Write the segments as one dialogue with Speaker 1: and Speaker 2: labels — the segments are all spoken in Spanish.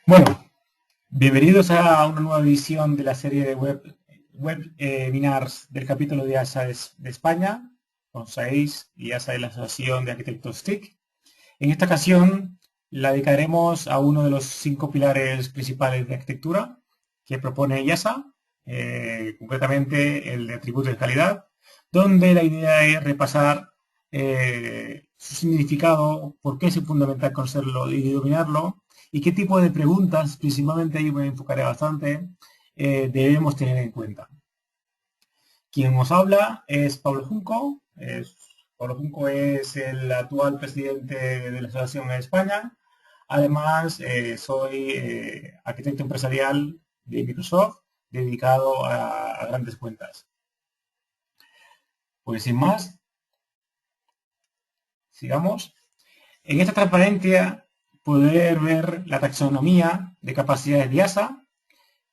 Speaker 1: Bueno, bienvenidos a una nueva edición de la serie de webinars del capítulo de ASA de España, con SAIS y ASA de la Asociación de Arquitectos TIC. En esta ocasión la dedicaremos a uno de los 5 pilares principales de arquitectura que propone IASA, concretamente el de atributos de calidad, donde la idea es repasar su significado, por qué es fundamental conocerlo y dominarlo, y qué tipo de preguntas, principalmente ahí me enfocaré bastante, debemos tener en cuenta. Quien nos habla es Pablo Junco. Pablo Junco es el actual presidente de la Asociación en España. Además, soy arquitecto empresarial de Microsoft, dedicado a grandes cuentas. Pues sin más, sigamos. En esta transparencia poder ver la taxonomía de capacidades de IASA,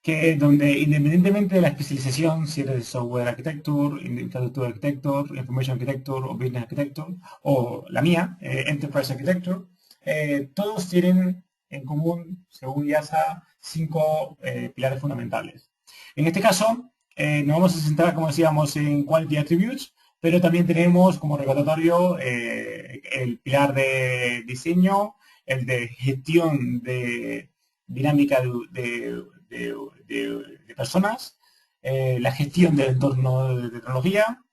Speaker 1: que donde independientemente de la especialización, si eres de software architecture, infrastructure architecture, information architecture o business architecture, o la mía, enterprise architecture, todos tienen en común, según IASA, 5 pilares fundamentales. En este caso, nos vamos a centrar, como decíamos, en quality attributes, pero también tenemos como recordatorio el pilar de diseño, el de gestión de dinámica de personas, la gestión del entorno de tecnología,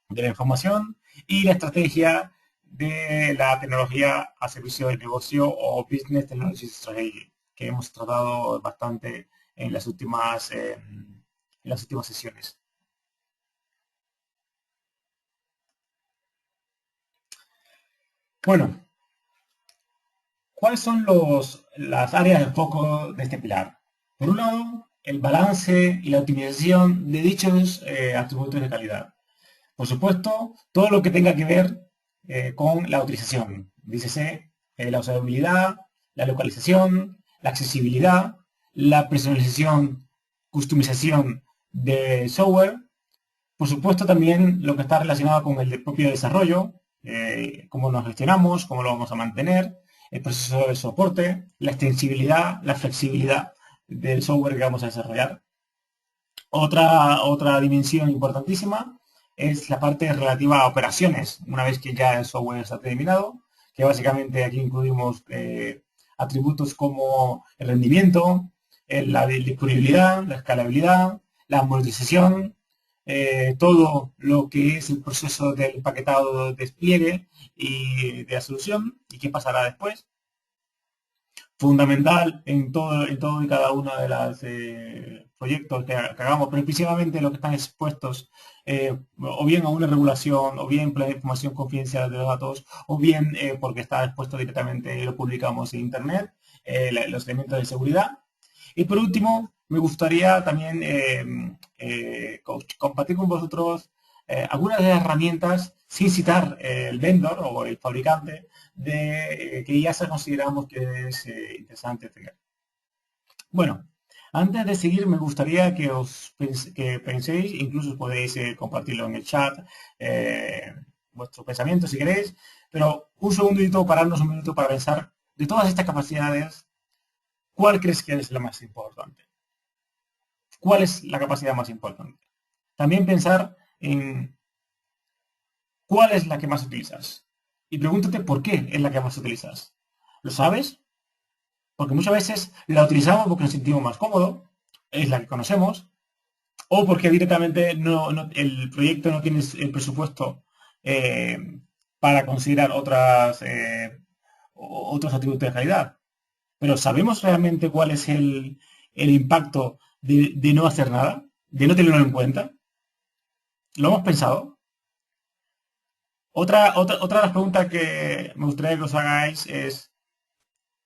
Speaker 1: de la información y la estrategia de la tecnología a servicio del negocio o Business Technology Strategy, que hemos tratado bastante en las últimas sesiones. Bueno, ¿cuáles son las áreas de foco de este pilar? Por un lado, el balance y la optimización de dichos atributos de calidad. Por supuesto, todo lo que tenga que ver con la utilización. Dícese la usabilidad, la localización, la accesibilidad, la personalización, customización de software. Por supuesto, también lo que está relacionado con el propio desarrollo, cómo nos gestionamos, cómo lo vamos a mantener, el proceso de soporte, la extensibilidad, la flexibilidad del software que vamos a desarrollar. Otra dimensión importantísima es la parte relativa a operaciones, una vez que ya el software está terminado, que básicamente aquí incluimos atributos como el rendimiento, la disponibilidad, la escalabilidad, la monetización, todo lo que es el proceso del empaquetado, de despliegue y de la solución y qué pasará después. Fundamental en todo y cada uno de los proyectos que hagamos, pero principalmente los que están expuestos o bien a una regulación, o bien por la información confidencial de los datos, o bien porque está expuesto directamente y lo publicamos en Internet, los elementos de seguridad. Y por último, me gustaría también compartir con vosotros algunas de las herramientas, sin citar el vendor o el fabricante, que ya se consideramos que es interesante tener. Bueno, antes de seguir me gustaría que penséis, incluso podéis compartirlo en el chat, vuestros pensamientos si queréis, pero un segundito, pararnos un minuto para pensar de todas estas capacidades, ¿cuál crees que es la más importante? ¿Cuál es la capacidad más importante? También pensar en cuál es la que más utilizas. Y pregúntate por qué es la que más utilizas. ¿Lo sabes? Porque muchas veces la utilizamos porque nos sentimos más cómodos, es la que conocemos, o porque directamente el proyecto no tiene el presupuesto eh, para considerar otros atributos de calidad. Pero ¿sabemos realmente cuál es el impacto de no hacer nada? ¿De no tenerlo en cuenta? ¿Lo hemos pensado? Otra de las preguntas que me gustaría que os hagáis es,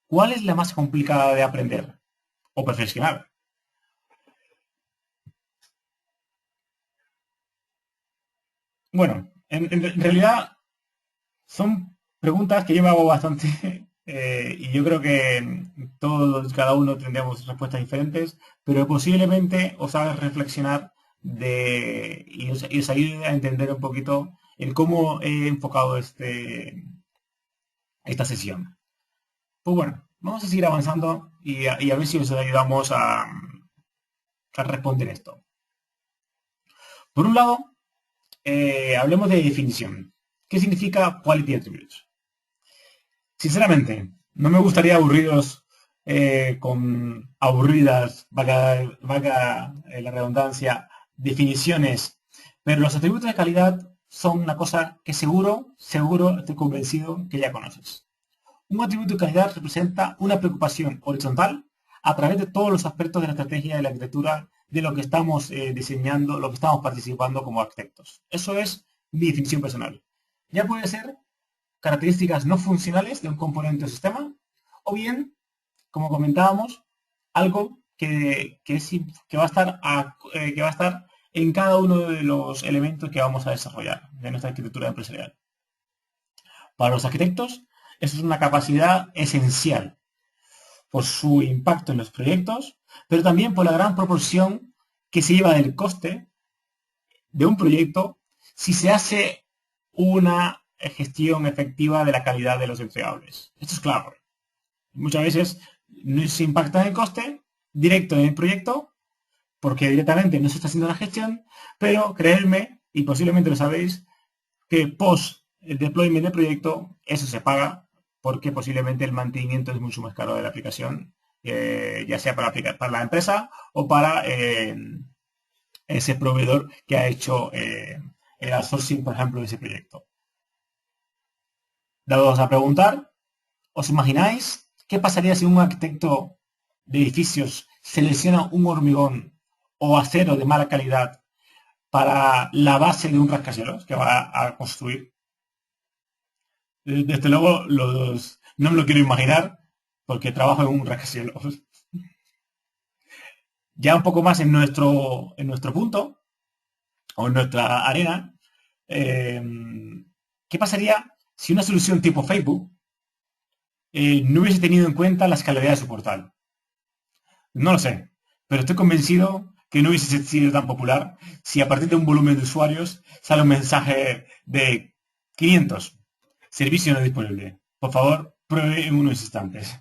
Speaker 1: ¿cuál es la más complicada de aprender o perfeccionar? Bueno, en realidad son preguntas que yo me hago bastante y yo creo que todos, cada uno tendríamos respuestas diferentes, pero posiblemente os haga reflexionar y os ayude a entender un poquito el cómo he enfocado esta sesión. Pues bueno, vamos a seguir avanzando y a ver si os ayudamos a responder esto. Por un lado, hablemos de definición. ¿Qué significa Quality Attributes? Sinceramente, no me gustaría aburriros con aburridas, vaga la redundancia, definiciones, pero los atributos de calidad son una cosa que seguro estoy convencido que ya conoces. Un atributo de calidad representa una preocupación horizontal a través de todos los aspectos de la estrategia de la arquitectura de lo que estamos diseñando, lo que estamos participando como arquitectos. Eso es mi definición personal. Ya puede ser características no funcionales de un componente o sistema, o bien, como comentábamos, algo que va a estar en cada uno de los elementos que vamos a desarrollar de nuestra arquitectura empresarial. Para los arquitectos, eso es una capacidad esencial por su impacto en los proyectos, pero también por la gran proporción que se lleva del coste de un proyecto si se hace una gestión efectiva de la calidad de los entregables. Esto es claro. Muchas veces no se impacta en el coste directo en el proyecto porque directamente no se está haciendo la gestión, pero creedme, y posiblemente lo sabéis, que post el deployment del proyecto eso se paga porque posiblemente el mantenimiento es mucho más caro de la aplicación, ya sea para la empresa o para ese proveedor que ha hecho el outsourcing, por ejemplo, de ese proyecto. Dados a preguntar, ¿os imagináis qué pasaría si un arquitecto de edificios selecciona un hormigón o acero de mala calidad para la base de un rascacielos que va a construir? Desde luego, no me lo quiero imaginar porque trabajo en un rascacielos. Ya un poco más en nuestro punto o en nuestra arena, ¿qué pasaría si una solución tipo Facebook no hubiese tenido en cuenta la escalabilidad de su portal? No lo sé, pero estoy convencido que no hubiese sido tan popular si a partir de un volumen de usuarios sale un mensaje de 500. Servicio no disponible. Por favor, pruebe en unos instantes.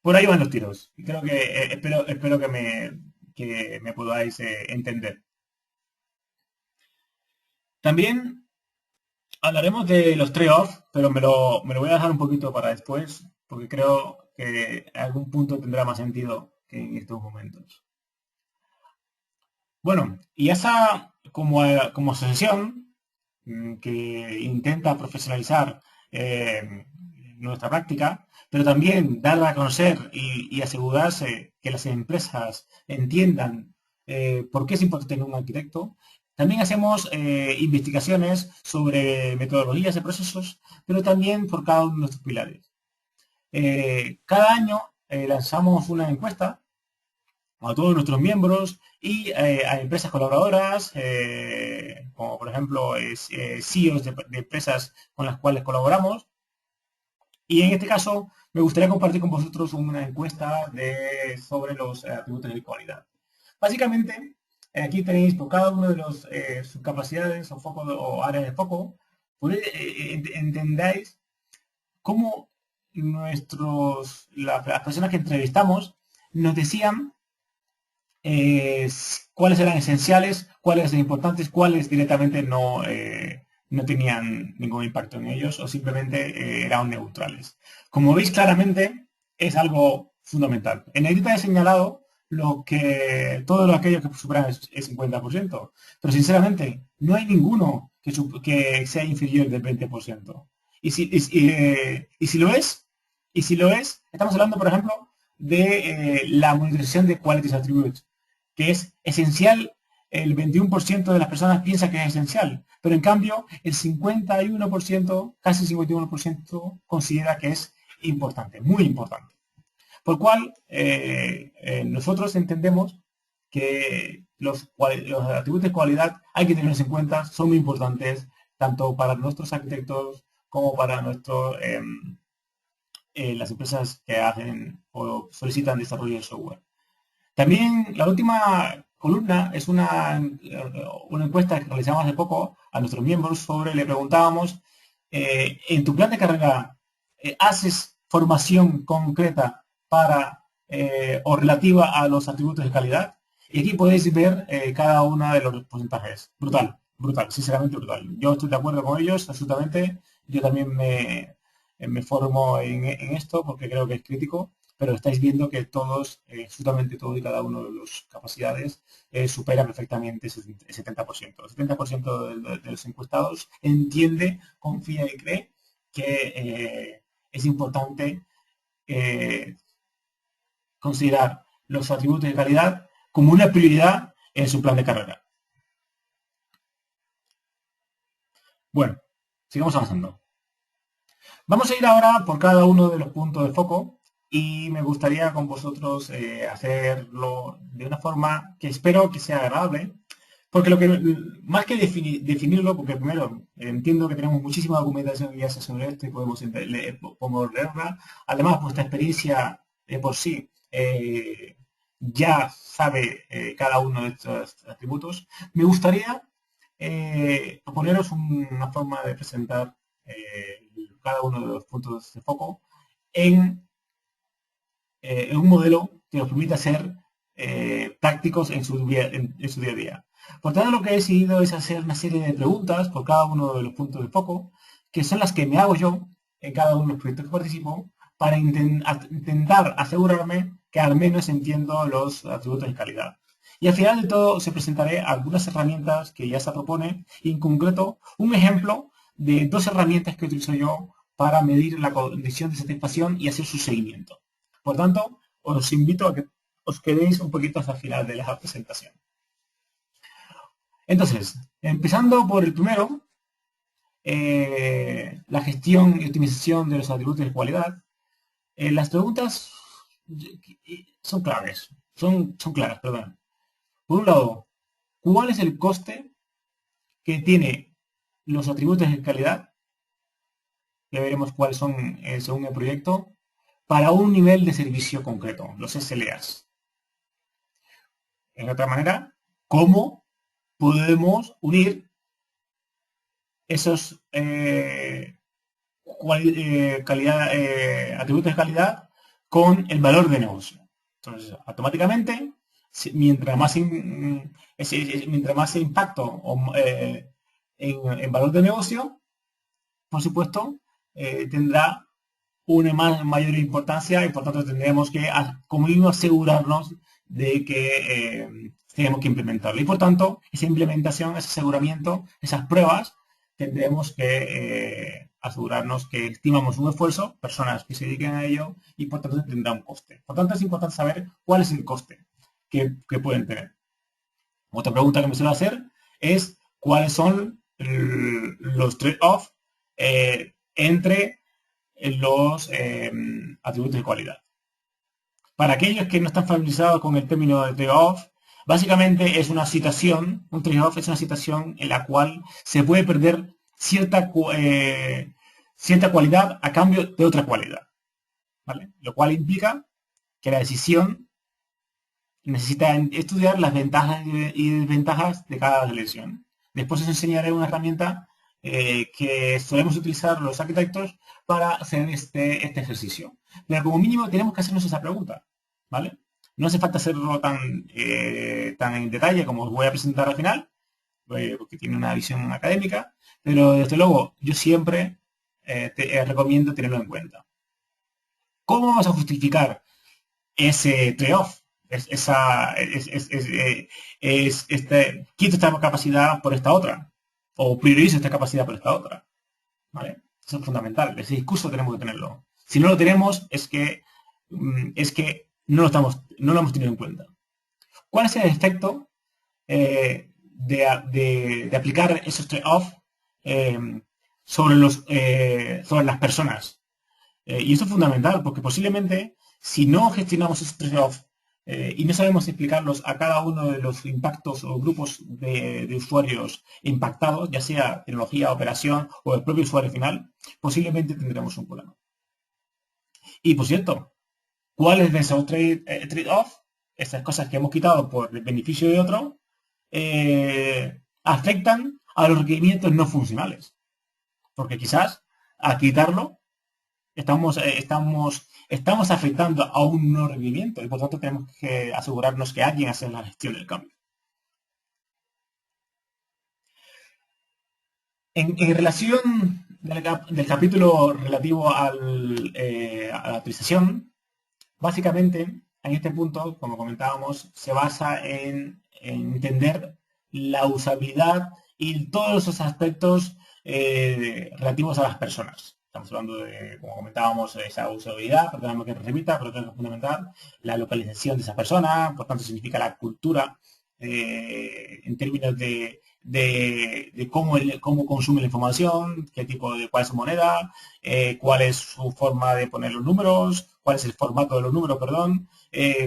Speaker 1: Por ahí van los tiros. Y creo que espero que me podáis entender. También hablaremos de los trade-off, pero me lo voy a dejar un poquito para después, porque creo que en algún punto tendrá más sentido que en estos momentos. Bueno, y esa como asociación que intenta profesionalizar nuestra práctica, pero también darla a conocer y asegurarse que las empresas entiendan por qué es importante tener un arquitecto. También hacemos investigaciones sobre metodologías y procesos, pero también por cada uno de nuestros pilares. Cada año lanzamos una encuesta a todos nuestros miembros y a empresas colaboradoras, como por ejemplo CEOs de empresas con las cuales colaboramos. Y en este caso me gustaría compartir con vosotros una encuesta sobre los atributos de cualidad. Básicamente, aquí tenéis por cada uno de los sus capacidades o foco o áreas de foco, entendáis cómo las personas que entrevistamos nos decían cuáles eran esenciales, cuáles eran importantes, cuáles directamente no tenían ningún impacto en ellos o simplemente eran neutrales. Como veis claramente, es algo fundamental. En negrita he señalado todo aquello que superan el 50%, pero sinceramente no hay ninguno que sea inferior del 20%. Y si lo es, estamos hablando, por ejemplo, de la monitorización de Quality Attributes, que es esencial. El 21% de las personas piensa que es esencial, pero en cambio el 51%, casi el 51%, considera que es importante, muy importante. Por cual nosotros entendemos que los atributos de cualidad hay que tenerlos en cuenta, son muy importantes tanto para nuestros arquitectos como para las empresas que hacen o solicitan desarrollo de software. También la última columna es una encuesta que realizamos hace poco a nuestros miembros le preguntábamos, en tu plan de carrera, ¿haces formación concreta para o relativa a los atributos de calidad. Y aquí podéis ver cada uno de los porcentajes. Brutal, brutal, sinceramente brutal. Yo estoy de acuerdo con ellos, absolutamente. Yo también me formo en esto porque creo que es crítico, pero estáis viendo que todos, absolutamente todo y cada uno de las capacidades supera perfectamente el 70%. El 70% de los encuestados entiende, confía y cree que es importante eh, considerar los atributos de calidad como una prioridad en su plan de carrera. Bueno, sigamos avanzando. Vamos a ir ahora por cada uno de los puntos de foco y me gustaría con vosotros hacerlo de una forma que espero que sea agradable, porque lo que más que definirlo, porque primero entiendo que tenemos muchísima documentación ya sobre esto y podemos leerla. Además, vuestra experiencia de por sí ya sabe cada uno de estos atributos. Me gustaría proponeros una forma de presentar cada uno de los puntos de foco en, en un modelo que nos permita ser prácticos en su día a día. Por tanto, lo que he decidido es hacer una serie de preguntas por cada uno de los puntos de foco, que son las que me hago yo en cada uno de los proyectos que participo, para intentar asegurarme que al menos entiendo los atributos de calidad. Y al final de todo os presentaré algunas herramientas que ya se propone, y en concreto un ejemplo de dos herramientas que utilizo yo para medir la condición de satisfacción y hacer su seguimiento. Por tanto, os invito a que os quedéis un poquito hasta el final de la presentación. Entonces, empezando por el primero, la gestión y optimización de los atributos de cualidad. Las preguntas son claves, son claras, perdón. Por un lado, ¿cuál es el coste que tiene los atributos de calidad? Ya veremos cuáles son según el proyecto, para un nivel de servicio concreto, los SLAs. En otra manera, ¿cómo podemos unir esos atributos de calidad con el valor de negocio? Entonces, automáticamente, mientras más impacto en valor de negocio, por supuesto, tendrá una mayor importancia y por tanto tendremos que, como mínimo, asegurarnos de que tenemos que implementarlo. Y por tanto, esa implementación, ese aseguramiento, esas pruebas, tendremos que asegurarnos que estimamos un esfuerzo, personas que se dediquen a ello, y por tanto tendrá un coste. Por tanto, es importante saber cuál es el coste que pueden tener. Otra pregunta que me suelo hacer es cuáles son los trade-off entre los atributos de cualidad. Para aquellos que no están familiarizados con el término de trade-off, básicamente es una situación, un trade-off es una situación en la cual se puede perder cierta cualidad a cambio de otra cualidad, ¿vale? Lo cual implica que la decisión necesita estudiar las ventajas y desventajas de cada elección. Después os enseñaré una herramienta que solemos utilizar los arquitectos para hacer este ejercicio. Pero como mínimo tenemos que hacernos esa pregunta, ¿vale? No hace falta hacerlo tan en detalle como os voy a presentar al final, porque tiene una visión académica, pero desde luego yo siempre recomiendo tenerlo en cuenta. ¿Cómo vamos a justificar ese trade-off? Quito esta capacidad por esta otra, o priorizo esta capacidad por esta otra, ¿vale? Eso es fundamental, ese discurso tenemos que tenerlo. Si no lo tenemos, es que no lo hemos tenido en cuenta. ¿Cuál es el efecto de aplicar esos trade-off sobre las personas? Y eso es fundamental, porque posiblemente si no gestionamos esos trade-off y no sabemos explicarlos a cada uno de los impactos o grupos de usuarios impactados, ya sea tecnología, operación o el propio usuario final, posiblemente tendremos un problema. Y por cierto, ¿cuáles de esos trade-off, estas cosas que hemos quitado por el beneficio de otro, afectan a los requerimientos no funcionales? Porque quizás al quitarlo estamos afectando a un no viviente y por tanto tenemos que asegurarnos que alguien hace la gestión del cambio. En relación del capítulo relativo a la actualización, básicamente en este punto, como comentábamos, se basa en entender la usabilidad y todos esos aspectos relativos a las personas. Estamos hablando de, como comentábamos, esa usabilidad, perdóname que repita, pero creo que es fundamental, la localización de esa persona, por tanto significa la cultura en términos de cómo consume la información, qué tipo de, cuál es su moneda, cuál es su forma de poner los números, cuál es el formato de los números, perdón,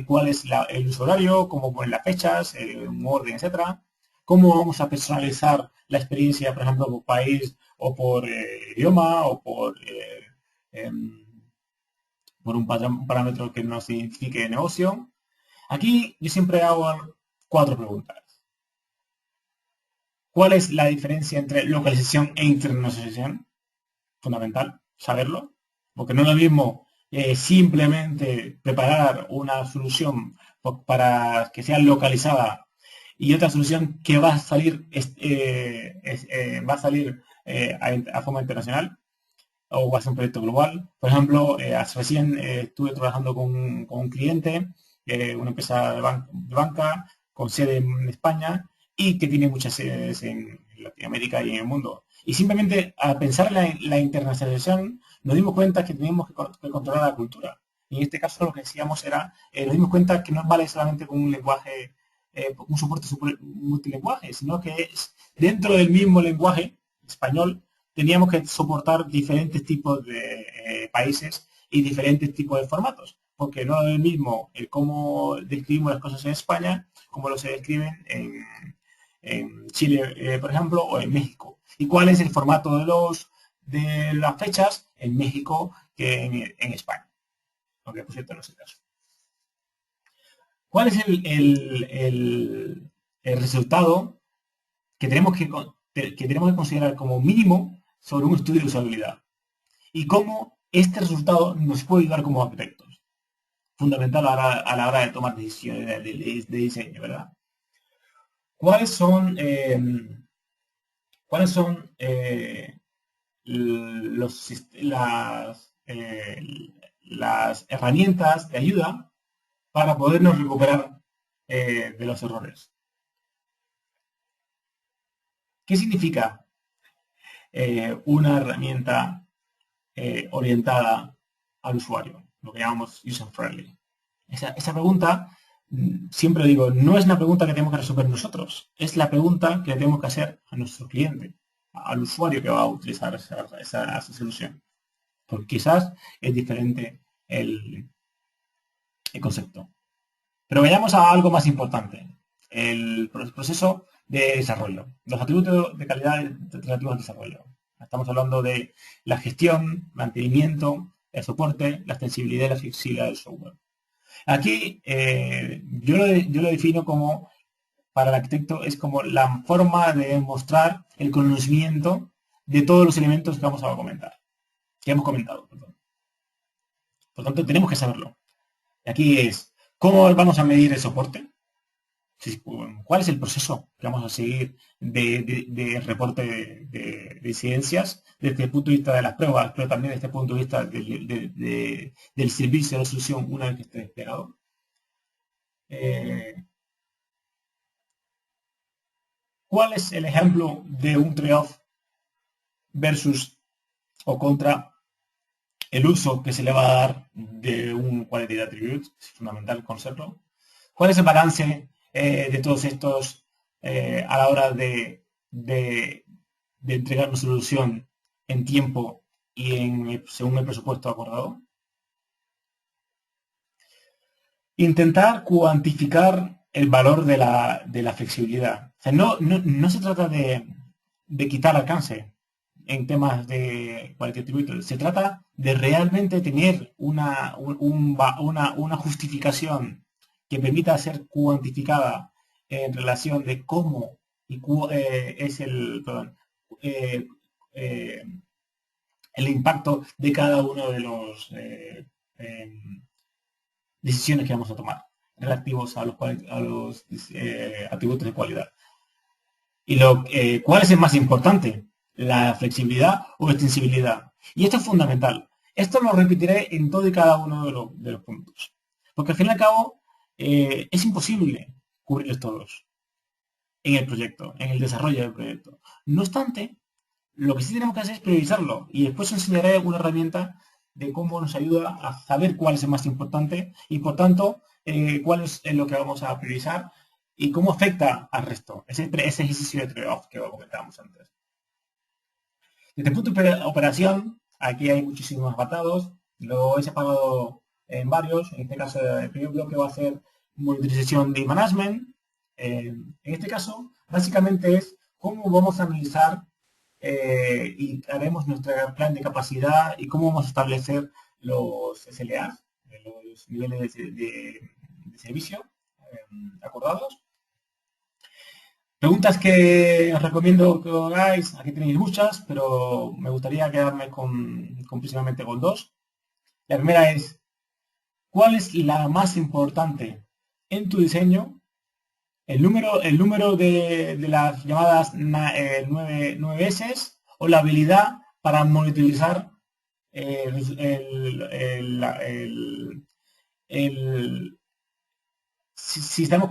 Speaker 1: cuál es el uso horario, cómo poner las fechas, un orden, etcétera. Cómo vamos a personalizar la experiencia, por ejemplo, por país o por idioma o por un parámetro que nos identifique negocio. Aquí yo siempre hago 4 preguntas. ¿Cuál es la diferencia entre localización e internacionalización? Fundamental saberlo, porque no es lo mismo simplemente preparar una solución para que sea localizada y otra solución que va a salir a forma internacional o va a ser un proyecto global. Por ejemplo, recién estuve trabajando con un cliente, una empresa de banca con sede en España y que tiene muchas sedes en Latinoamérica y en el mundo. Y simplemente al pensar en la internacionalización nos dimos cuenta que teníamos que controlar la cultura. Y en este caso lo que decíamos era, nos dimos cuenta que no vale solamente con un lenguaje, un soporte multilingüe, sino que es dentro del mismo lenguaje español teníamos que soportar diferentes tipos de países y diferentes tipos de formatos, porque no es el mismo el cómo describimos las cosas en España como lo se describen en Chile, por ejemplo, o en México. ¿Y cuál es el formato de las fechas en México que en España? Aunque por cierto no es el caso. ¿Cuál es el resultado que tenemos que considerar como mínimo sobre un estudio de usabilidad? Y cómo este resultado nos puede ayudar como arquitectos. Fundamental a la hora de tomar decisiones de diseño, ¿verdad? ¿Cuáles son, cuáles son las herramientas de ayuda para podernos recuperar de los errores? ¿Qué significa una herramienta orientada al usuario? Lo que llamamos user-friendly. Esa pregunta, siempre digo, no es una pregunta que tenemos que resolver nosotros, es la pregunta que le tenemos que hacer a nuestro cliente, al usuario que va a utilizar esa solución. Porque quizás es diferente el concepto. Pero vayamos a algo más importante, el proceso de desarrollo, los atributos de calidad relativos al desarrollo. Estamos hablando de la gestión, mantenimiento, el soporte, la extensibilidad y la flexibilidad del software. Aquí yo lo defino como, para el arquitecto, es como la forma de mostrar el conocimiento de todos los elementos que vamos a comentar, que hemos comentado. Perdón. Por lo tanto, tenemos que saberlo. Aquí es, ¿cómo vamos a medir el soporte? ¿Cuál es el proceso que vamos a seguir de reporte de incidencias desde el punto de vista de las pruebas, pero también desde el punto de vista del servicio de solución una vez que esté desplegado? ¿Cuál es el ejemplo de un trade-off versus o contra el uso que se le va a dar de un quality attribute? Es fundamental conocerlo. ¿Cuál es el balance de todos estos a la hora de entregar una solución en tiempo y según el presupuesto acordado? Intentar cuantificar el valor de la flexibilidad. O sea, no se trata de quitar alcance en temas de quality attribute. Se trata de realmente tener una justificación que permita ser cuantificada en relación de cómo es el, perdón, el impacto de cada uno de los decisiones que vamos a tomar relativos a los atributos de cualidad. Y ¿cuál es el más importante? ¿La flexibilidad o extensibilidad? Y esto es fundamental. Esto lo repetiré en todo y cada uno de los puntos. Porque al fin y al cabo es imposible cubrirlos todos en el proyecto, en el desarrollo del proyecto. No obstante, lo que sí tenemos que hacer es priorizarlo. Y después os enseñaré una herramienta de cómo nos ayuda a saber cuál es el más importante y, por tanto, cuál es lo que vamos a priorizar y cómo afecta al resto. Ese ejercicio de trade-off que comentábamos antes. Desde el punto de operación, aquí hay muchísimos apartados. Lo he separado en varios. En este caso, el primer bloque va a ser monitorización de management. En este caso, básicamente es cómo vamos a analizar y haremos nuestro plan de capacidad y cómo vamos a establecer los SLA, los niveles de servicio acordados. Preguntas que os recomiendo que hagáis, aquí tenéis muchas, pero me gustaría quedarme principalmente con dos. La primera es, ¿cuál es la más importante en tu diseño? El número de las llamadas 9S o la habilidad para monitorizar si estamos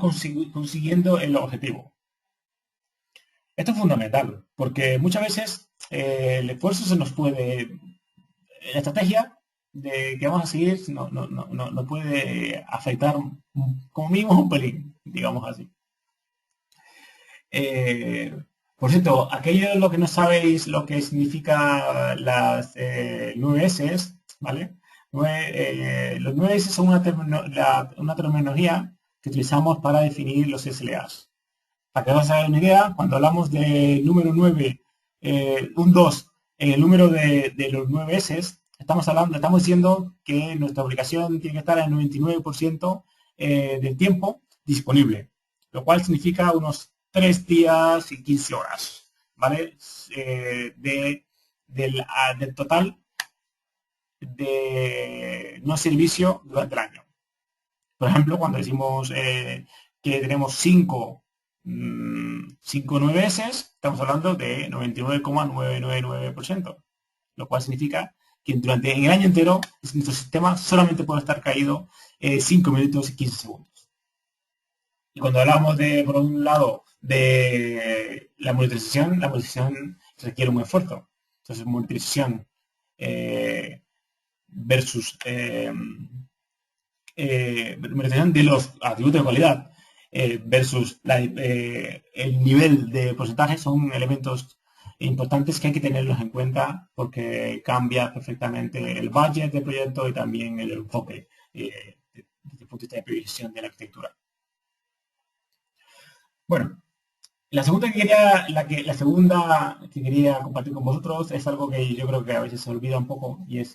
Speaker 1: consiguiendo el objetivo. Esto es fundamental, porque muchas veces el esfuerzo se nos puede, la estrategia que vamos a seguir no puede afectar como mínimo un pelín, digamos así. Por cierto, aquellos lo que no sabéis lo que significa las 9S, ¿vale? Los 9S son una terminología que utilizamos para definir los SLAs. Para que os hagáis una idea, cuando hablamos de número 9, un 2 en el número de los 9S, estamos diciendo que nuestra aplicación tiene que estar al 99% del tiempo disponible, lo cual significa unos 3 días y 15 horas, ¿vale? Del total de no servicio durante el año. Por ejemplo, cuando decimos que tenemos 5 9S, estamos hablando de 99,999%, lo cual significa que en el año entero nuestro sistema solamente puede estar caído 5 minutos y 15 segundos. Y cuando hablamos por un lado, de la monitorización requiere un esfuerzo. Entonces, monitorización versus monitorización de los atributos de cualidad versus el nivel de porcentaje son elementos importantes que hay que tenerlos en cuenta porque cambia perfectamente el budget del proyecto y también el enfoque desde el punto de vista de previsión de la arquitectura. Bueno, la segunda que quería compartir con vosotros es algo que yo creo que a veces se olvida un poco y es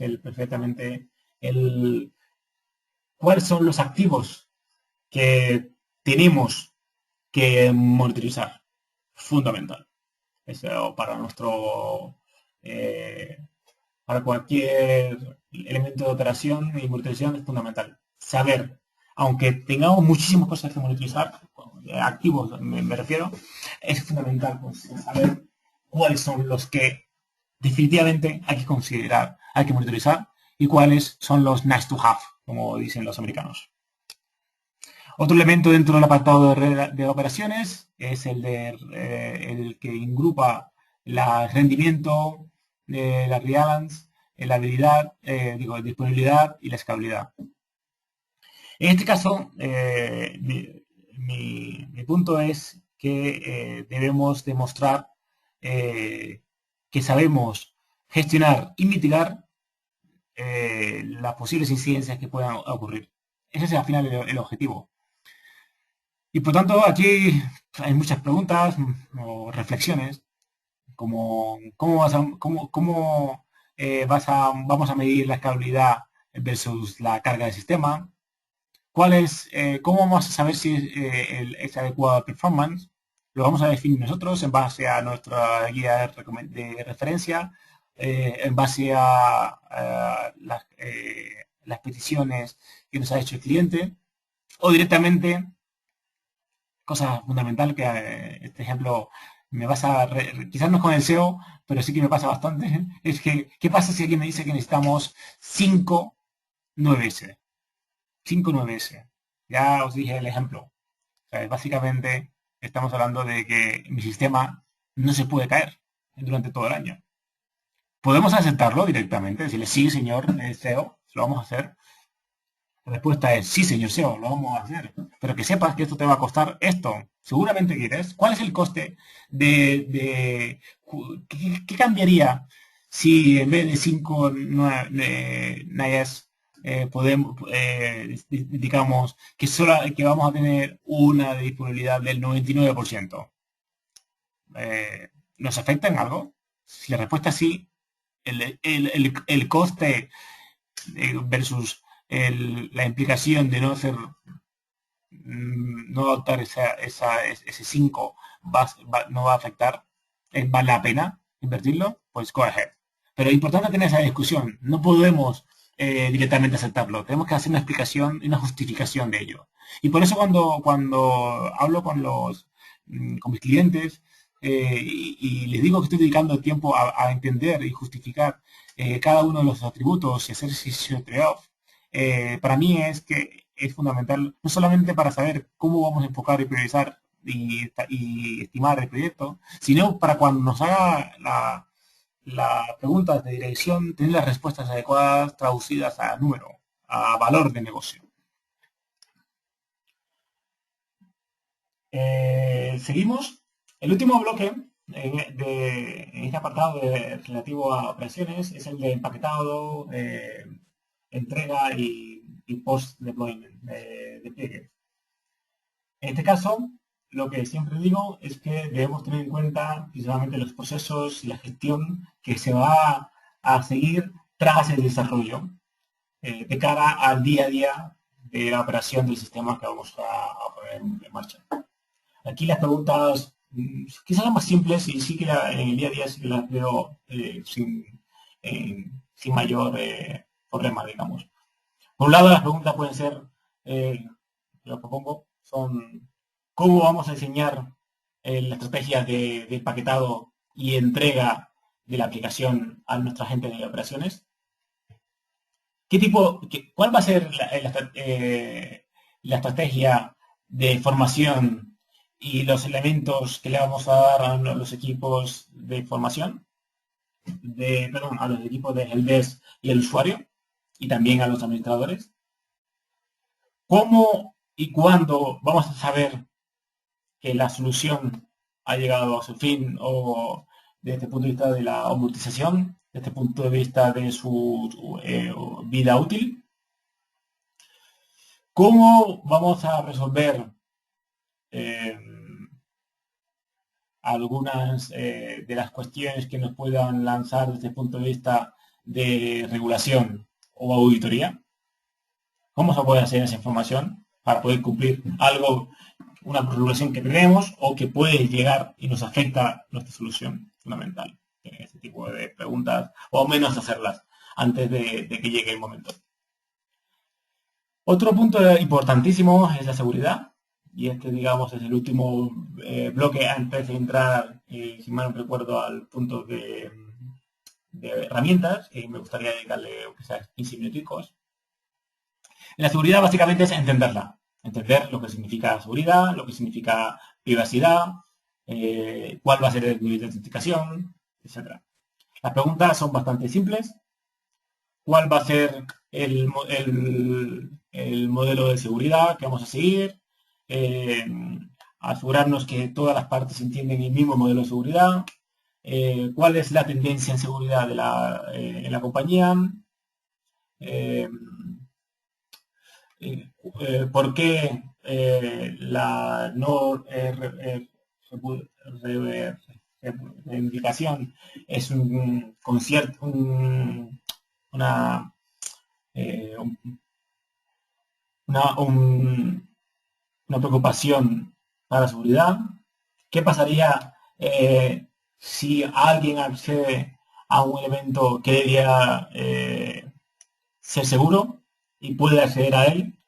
Speaker 1: cuáles son los activos que tenemos que monitorizar. Fundamental. Eso para cualquier elemento de operación y monitorización es fundamental. Saber, aunque tengamos muchísimas cosas que monitorizar, activos me refiero, es fundamental saber cuáles son los que definitivamente hay que considerar, hay que monitorizar y cuáles son los nice to have, como dicen los americanos. Otro elemento dentro del apartado de operaciones es el que ingrupa el rendimiento, la reliance, la habilidad, disponibilidad y la escalabilidad. En este caso, mi punto es que debemos demostrar que sabemos gestionar y mitigar las posibles incidencias que puedan ocurrir. Ese es al final el objetivo. Y por tanto, aquí hay muchas preguntas o reflexiones, como vamos a medir la escalabilidad versus la carga del sistema, cómo vamos a saber si es adecuada performance, lo vamos a definir nosotros en base a nuestra guía de referencia en base a las peticiones que nos ha hecho el cliente, o directamente, cosa fundamental que este ejemplo me pasa, quizás no con el SEO, pero sí que me pasa bastante, es que, ¿qué pasa si alguien me dice que necesitamos 5 9S? 5 9S. Ya os dije el ejemplo. O sea, básicamente estamos hablando de que mi sistema no se puede caer durante todo el año. Podemos aceptarlo directamente, decirle sí, señor CEO, lo vamos a hacer. La respuesta es sí, señor CEO, lo vamos a hacer. Pero que sepas que esto te va a costar esto. Seguramente quieres. ¿Cuál es el coste ¿qué cambiaría si en vez de 5 NIAS podemos, digamos, que vamos a tener una disponibilidad del 99%? ¿Nos afecta en algo? Si la respuesta es sí, el coste versus la implicación de no hacer, no adoptar ese 5 no va a afectar, vale la pena invertirlo, pues go ahead. Pero es importante tener esa discusión. No podemos directamente aceptarlo. Tenemos que hacer una explicación y una justificación de ello. Y por eso cuando hablo con mis clientes y les digo que estoy dedicando tiempo a entender y justificar cada uno de los atributos y hacer ese trade-off, para mí es fundamental, no solamente para saber cómo vamos a enfocar y priorizar y estimar el proyecto, sino para cuando nos haga las preguntas de dirección, tener las respuestas adecuadas traducidas a número, a valor de negocio. Seguimos. El último bloque en este apartado relativo a operaciones es el de empaquetado, entrega y post-deployment de pliegues. En este caso, lo que siempre digo es que debemos tener en cuenta principalmente los procesos y la gestión que se va a seguir tras el desarrollo de cara al día a día de la operación del sistema que vamos a poner en marcha. Aquí las preguntas quizás son más simples y sí que en el día a día sí que las veo sin mayor problema, digamos. Por un lado, las preguntas pueden ser, lo propongo, son cómo vamos a diseñar la estrategia de empaquetado y entrega de la aplicación a nuestra gente de operaciones. ¿Cuál va a ser la estrategia de formación y los elementos que le vamos a dar a los equipos de formación? Perdón, a los equipos de helpdesk y el usuario y también a los administradores. ¿Cómo y cuándo vamos a saber que la solución ha llegado a su fin o desde el punto de vista de la amortización, desde el punto de vista de su vida útil? ¿Cómo vamos a resolver algunas de las cuestiones que nos puedan lanzar desde el punto de vista de regulación o auditoría? ¿Cómo se puede hacer esa información para poder cumplir una regulación que tenemos o que puede llegar y nos afecta nuestra solución fundamental? Este tipo de preguntas, o al menos hacerlas antes de que llegue el momento. Otro punto importantísimo es la seguridad, y este, digamos, es el último bloque antes de entrar, si mal no recuerdo, al punto de herramientas, que me gustaría dedicarle quizás 15 minuticos. La seguridad básicamente es entenderla, entender lo que significa seguridad, lo que significa privacidad, cuál va a ser el nivel de autenticación, etc. Las preguntas son bastante simples. ¿Cuál va a ser el modelo de seguridad que vamos a seguir? Asegurarnos que todas las partes entienden el mismo modelo de seguridad. ¿Cuál es la tendencia en seguridad en la compañía? ¿Por qué la no reivindicación es un concierto, una, una preocupación para la seguridad? ¿Qué pasaría si alguien accede a un elemento que debería ser seguro y puede acceder a él.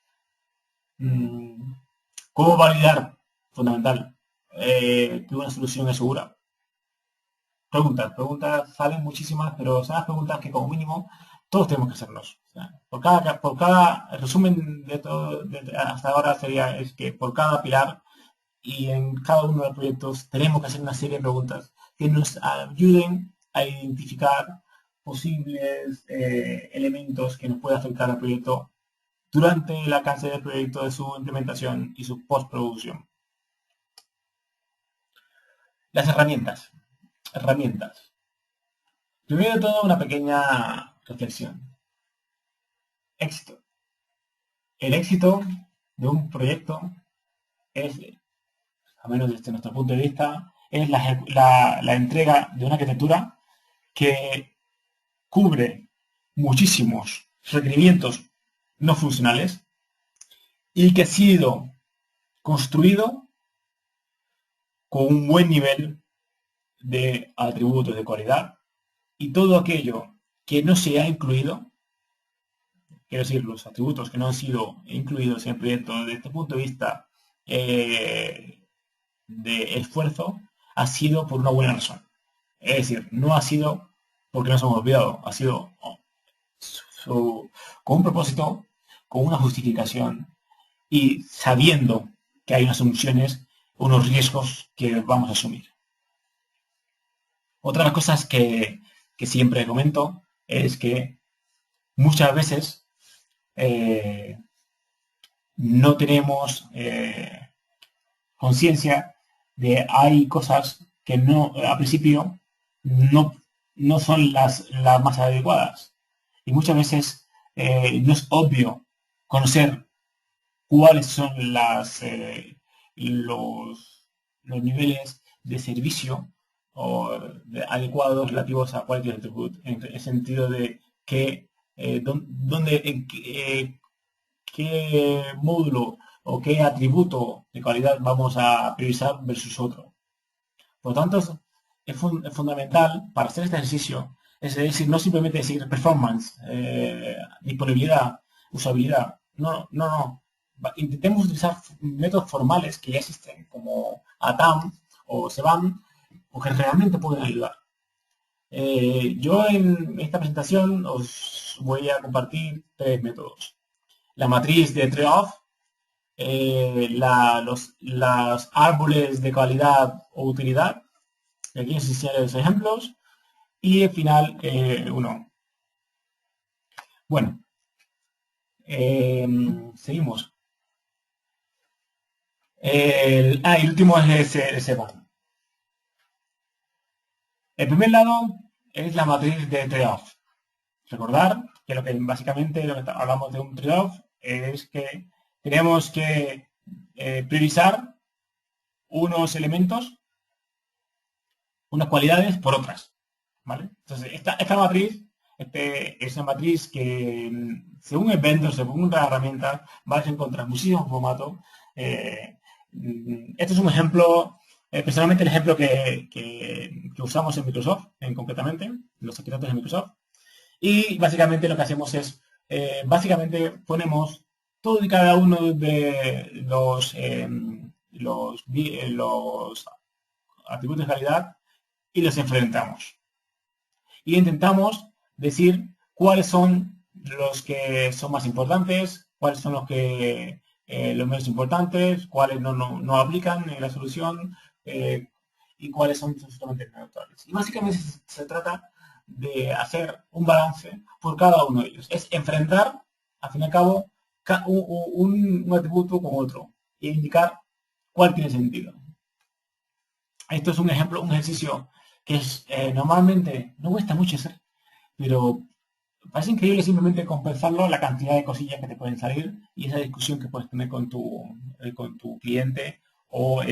Speaker 1: ¿Cómo validar? Fundamental. Que una solución es segura. Preguntas salen muchísimas, pero son las preguntas que como mínimo todos tenemos que hacernos. O sea, por cada resumen de todo hasta ahora sería es que por cada pilar y en cada uno de los proyectos tenemos que hacer una serie de preguntas que nos ayuden a identificar posibles elementos que nos pueden afectar al proyecto durante la fase del proyecto, de su implementación y su postproducción. Las herramientas. Primero de todo, una pequeña reflexión. Éxito. El éxito de un proyecto es, a menos desde nuestro punto de vista, es la entrega de una arquitectura que cubre muchísimos requerimientos no funcionales y que ha sido construido con un buen nivel de atributos de cualidad, y todo aquello que no se ha incluido, quiero decir, los atributos que no han sido incluidos en el proyecto desde este punto de vista de esfuerzo, ha sido por una buena razón. Es decir, no ha sido porque nos hemos olvidado, ha sido con un propósito, con una justificación y sabiendo que hay unas soluciones, unos riesgos que vamos a asumir. Otra de las cosas que siempre comento es que muchas veces no tenemos conciencia de hay cosas que no a principio no son las más adecuadas, y muchas veces no es obvio conocer cuáles son los niveles de servicio o adecuados relativos a Quality Attribute, en el sentido de que qué módulo o qué atributo de calidad vamos a priorizar versus otro. Por lo tanto, es fundamental para hacer este ejercicio, es decir, no simplemente decir performance, disponibilidad, usabilidad. No. Intentemos utilizar métodos formales que ya existen, como ATAM o SEBAM, porque realmente pueden ayudar. Yo en esta presentación os voy a compartir 3 métodos. La matriz de trade-off, los árboles de calidad o utilidad, aquí os enseñaré los ejemplos, y al final uno. Bueno, seguimos. El último es ese SEBAM. El primer lado es la matriz de trade-off. Recordar que básicamente hablamos de un trade-off es que tenemos que priorizar unos elementos, unas cualidades por otras, ¿vale? Entonces, esta matriz es una matriz que, según el vendor, según la herramienta, vas a encontrar muchísimos formatos. Este es un ejemplo, personalmente el ejemplo que usamos en Microsoft, concretamente, en los arquitectos de Microsoft. Y básicamente lo que hacemos es, básicamente ponemos todo y cada uno de los atributos de calidad y los enfrentamos. Y intentamos decir cuáles son los que son más importantes, cuáles son los menos importantes, cuáles no aplican en la solución y cuáles son absolutamente neutrales. Y básicamente se trata de hacer un balance por cada uno de ellos. Es enfrentar, al fin y al cabo, un atributo con otro e indicar cuál tiene sentido. Esto es un ejemplo, un ejercicio que normalmente no cuesta mucho hacer, pero parece increíble simplemente compensarlo la cantidad de cosillas que te pueden salir y esa discusión que puedes tener con tu cliente o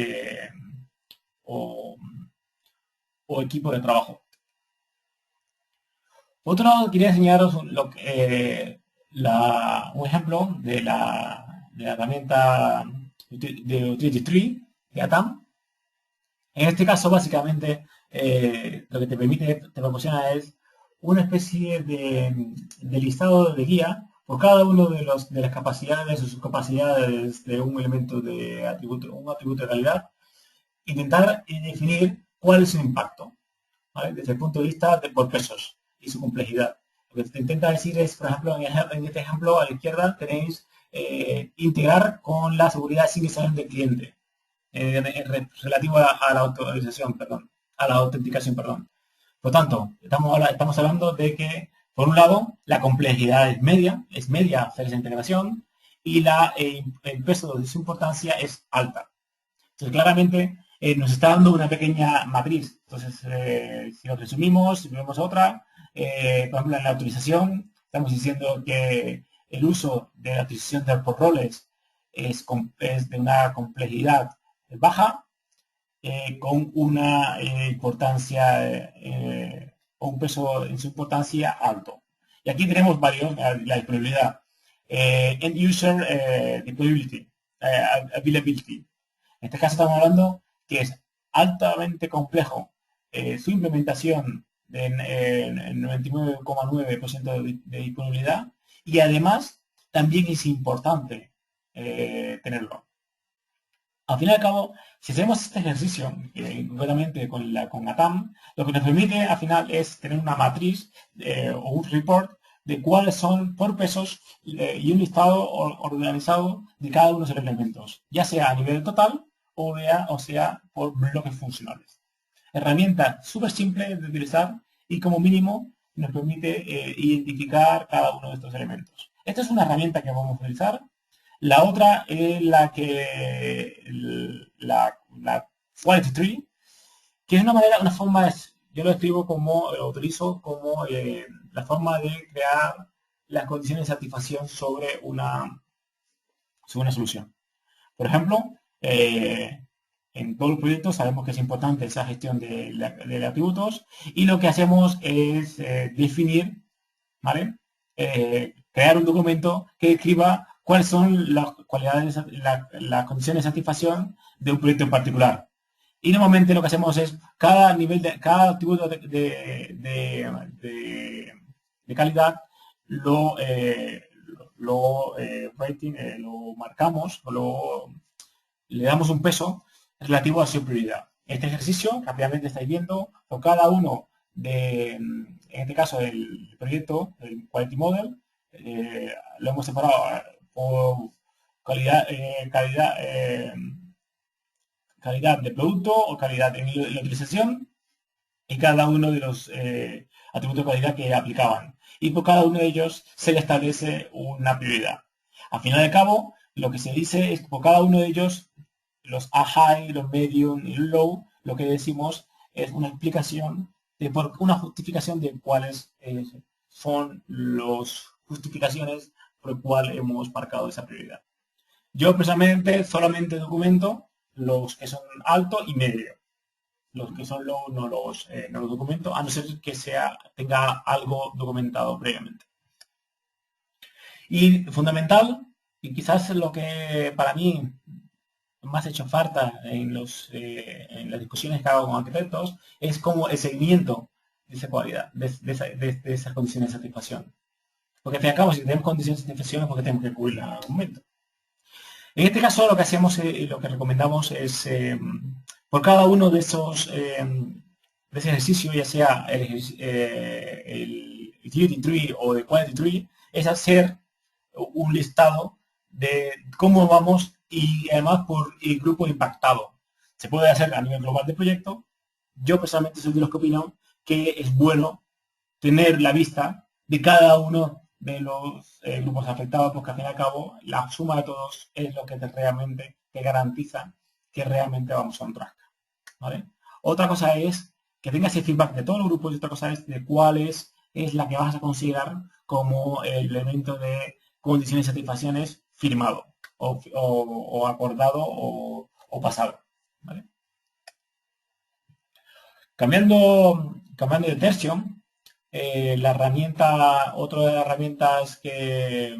Speaker 1: equipo de trabajo. Por otro lado, quería enseñaros un ejemplo de la herramienta de Utility Tree de ATAM. En este caso, básicamente, lo que te proporciona es una especie de listado de guía por cada uno de las capacidades o subcapacidades de un elemento de atributo, un atributo de calidad, intentar definir cuál es su impacto, ¿vale? Desde el punto de vista por pesos y su complejidad. Lo que se intenta decir es, por ejemplo, en este ejemplo a la izquierda tenéis integrar con la seguridad sin examen del cliente, relativo a la autorización, perdón, a la autenticación, perdón. Por tanto, estamos hablando de que, por un lado, la complejidad es media hacer esa integración y el peso de su importancia es alta. Entonces, claramente, nos está dando una pequeña matriz. Entonces, si lo resumimos, si vemos otra, por ejemplo, en la autorización, estamos diciendo que el uso de la autorización por roles es de una complejidad baja, con una importancia o un peso en su importancia alto. Y aquí tenemos varios, la disponibilidad. End User Deployability, Availability. En este caso estamos hablando que es altamente complejo su implementación de 99,9% de disponibilidad y además también es importante tenerlo. Al fin y al cabo, si hacemos este ejercicio, concretamente con ATAM, lo que nos permite al final es tener una matriz o un report de cuáles son por pesos y un listado organizado de cada uno de los elementos, ya sea a nivel total o sea por bloques funcionales. Herramienta súper simple de utilizar y como mínimo nos permite identificar cada uno de estos elementos. Esta es una herramienta que vamos a utilizar. La otra es la Quality Tree, que es una forma, yo lo escribo como, lo utilizo como la forma de crear las condiciones de satisfacción sobre una solución. Por ejemplo, en todos los proyectos sabemos que es importante esa gestión de atributos y lo que hacemos es definir, ¿vale? Crear un documento que describa cuáles son las cualidades, las condiciones de satisfacción de un proyecto en particular. Y normalmente lo que hacemos es cada atributo de calidad lo marcamos o le damos un peso relativo a su prioridad. Este ejercicio, rápidamente estáis viendo, por cada uno en este caso el proyecto, el Quality Model, lo hemos separado por calidad de producto o calidad en la utilización y cada uno de los atributos de calidad que aplicaban. Y por cada uno de ellos se le establece una prioridad. Al final de cabo, lo que se dice es que por cada uno de ellos, los high, los medium y los low, lo que decimos es una explicación, una justificación de cuáles son las justificaciones por el cual hemos marcado esa prioridad. Yo personalmente solamente documento los que son alto y medio. Los que son low no los documento, a no ser que tenga algo documentado previamente. Y fundamental, y quizás lo que para mí más ha hecho falta en las discusiones que hago con arquitectos, es como el seguimiento de esa cualidad, de esas condiciones de satisfacción. Porque al fin y al cabo, si tenemos condiciones de satisfacción es porque tenemos que cubrirla en algún momento. En este caso lo que hacemos y lo que recomendamos es, por cada uno de ese ejercicio, ya sea el Utility Tree o el Quality Tree, es hacer un listado de cómo vamos y además por el grupo impactado. Se puede hacer a nivel global del proyecto. Yo personalmente soy de los que opino que es bueno tener la vista de cada uno de los grupos afectados, porque al fin y al cabo la suma de todos es lo que realmente te garantiza que realmente vamos a un track, ¿vale? Otra cosa es que tengas el feedback de todos los grupos y otra cosa es de cuál es la que vas a considerar como el elemento de condiciones de satisfacciones firmado o acordado o pasado, ¿vale? Cambiando de tercio, la herramienta, otra de las herramientas que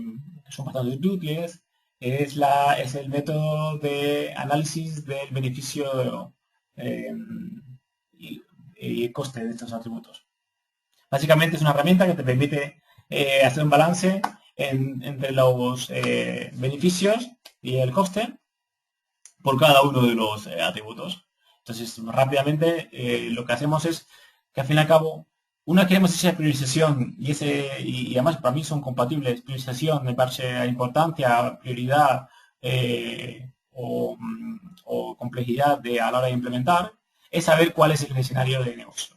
Speaker 1: son bastante útiles es el método de análisis del beneficio y coste de estos atributos. Básicamente es una herramienta que te permite hacer un balance entre los beneficios y el coste por cada uno de los atributos. Entonces, rápidamente lo que hacemos es que al fin y al cabo, una vez que hemos hecho esa priorización y además para mí son compatibles, priorización me parece a importancia, prioridad o complejidad a la hora de implementar, es saber cuál es el escenario de negocio,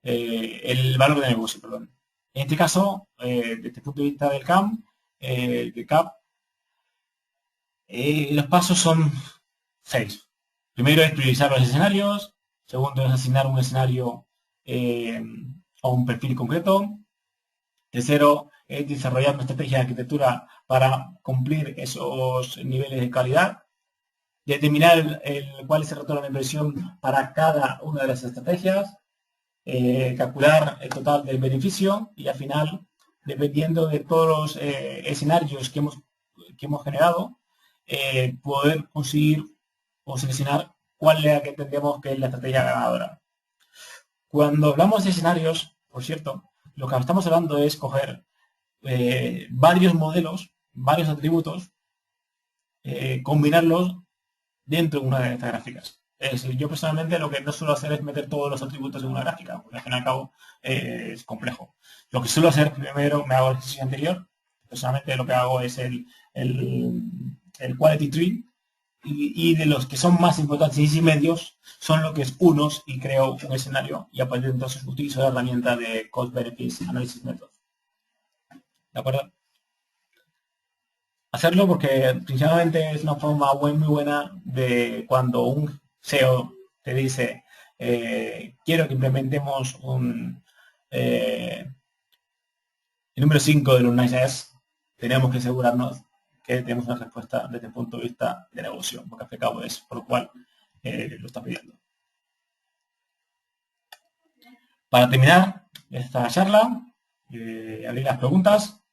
Speaker 1: el valor de negocio, perdón. En este caso, desde el punto de vista del CAM, del CAP, los pasos son 6. Primero es priorizar los escenarios. Segundo es asignar un escenario a un perfil concreto. Tercero es desarrollar una estrategia de arquitectura para cumplir esos niveles de calidad. Determinar cuál es el retorno de inversión para cada una de las estrategias. Calcular el total del beneficio y al final, dependiendo de todos los escenarios que hemos generado, poder conseguir o seleccionar cuál es la que entendemos que es la estrategia ganadora. Cuando hablamos de escenarios, por cierto, lo que estamos hablando es coger varios modelos, varios atributos, combinarlos dentro de una de estas gráficas. Es decir, yo personalmente lo que no suelo hacer es meter todos los atributos en una gráfica, porque al fin y al cabo es complejo. Lo que suelo hacer primero, me hago el ejercicio anterior. Personalmente lo que hago es el quality tree, y de los que son más importantes y medios son lo que es unos, y creo un escenario y a partir de entonces utilizo la herramienta de Cost Benefits Analysis Method. ¿De acuerdo? Hacerlo porque principalmente es una forma muy buena de cuando un SEO te dice quiero que implementemos el número 5 de los Nice, tenemos que asegurarnos que tenemos una respuesta desde el punto de vista de negocio, porque al fin y al cabo es por lo cual lo está pidiendo. Para terminar esta charla, abrir las preguntas.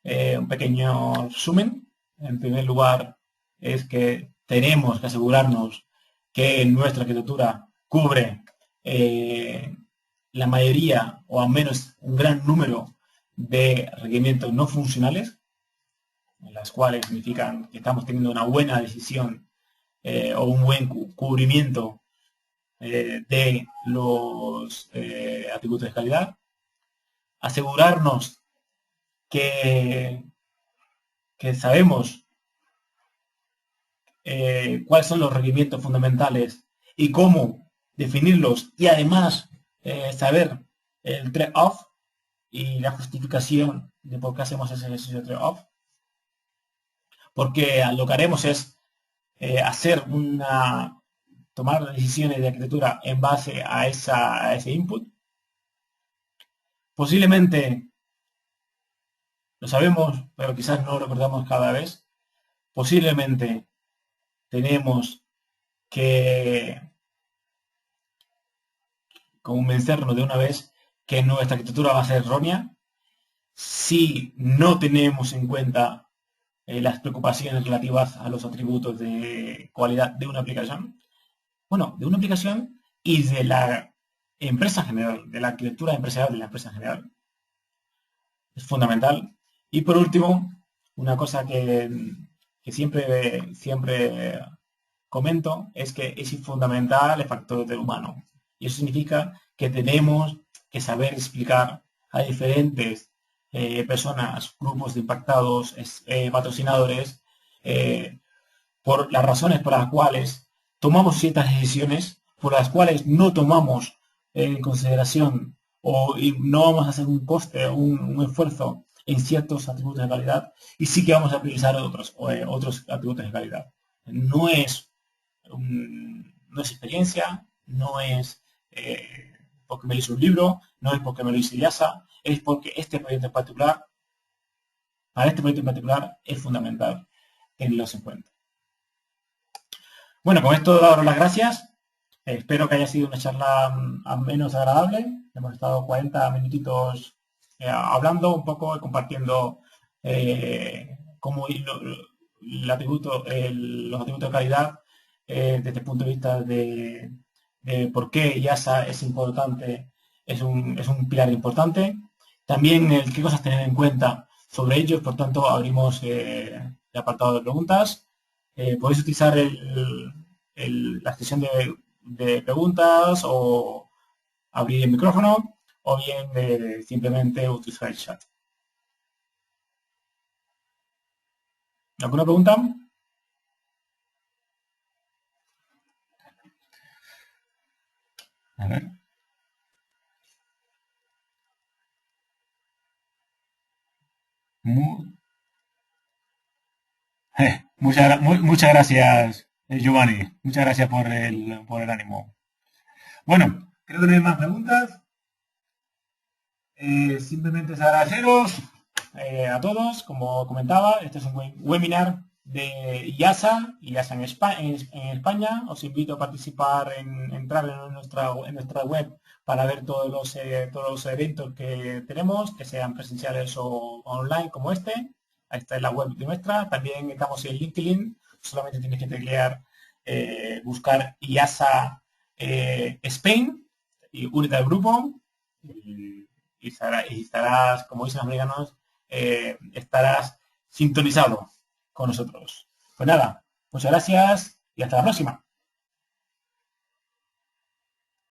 Speaker 1: Un pequeño resumen. En primer lugar, es que tenemos que asegurarnos que nuestra arquitectura cubre la mayoría o al menos un gran número de requerimientos no funcionales, las cuales significan que estamos teniendo una buena decisión o un buen cubrimiento de los atributos de calidad. Asegurarnos que sabemos cuáles son los requerimientos fundamentales y cómo definirlos, y además saber el trade-off y la justificación de por qué hacemos ese ejercicio de trade-off, porque lo que haremos es tomar decisiones de arquitectura en base a ese input. Posiblemente lo sabemos, pero quizás no lo recordamos cada vez. Posiblemente tenemos que convencernos de una vez que nuestra arquitectura va a ser errónea si no tenemos en cuenta las preocupaciones relativas a los atributos de cualidad de una aplicación. Bueno, de una aplicación y de la empresa en general, de la arquitectura empresarial de la empresa en general. Es fundamental. Y por último, una cosa que siempre comento es que es fundamental el factor del humano. Y eso significa que tenemos que saber explicar a diferentes personas, grupos de impactados, patrocinadores, por las razones por las cuales tomamos ciertas decisiones, por las cuales no tomamos en consideración y no vamos a hacer un coste o un esfuerzo en ciertos atributos de calidad, y sí que vamos a priorizar otros atributos de calidad. No es experiencia, no es porque me lo hizo un libro, no es porque me lo hice IASA, es porque para este proyecto en particular, es fundamental tenerlos en cuenta. Bueno, con esto daros las gracias. Espero que haya sido una charla al menos agradable. Hemos estado 40 minutitos hablando un poco y compartiendo cómo los atributos de calidad desde el punto de vista de por qué IASA es importante es un pilar importante. También qué cosas tener en cuenta sobre ellos, por tanto, abrimos el apartado de preguntas. Podéis utilizar la sesión de preguntas o abrir el micrófono o bien simplemente utilizar el chat. ¿Alguna pregunta? A ver. Mu- muchas gracias, Giovanni. Muchas gracias por el ánimo. Bueno, creo que no hay más preguntas. Simplemente es agradeceros a todos. Como comentaba, este es un webinar de IASA en España. Os invito a participar, entrar en nuestra web para ver todos los eventos que tenemos, que sean presenciales o online como este. Ahí está en la web de nuestra. También estamos en LinkedIn. Solamente tienes que teclear, buscar IASA Spain y únete al grupo. Y estarás, como dicen los americanos, estarás sintonizado con nosotros. Pues nada, muchas gracias y hasta la próxima.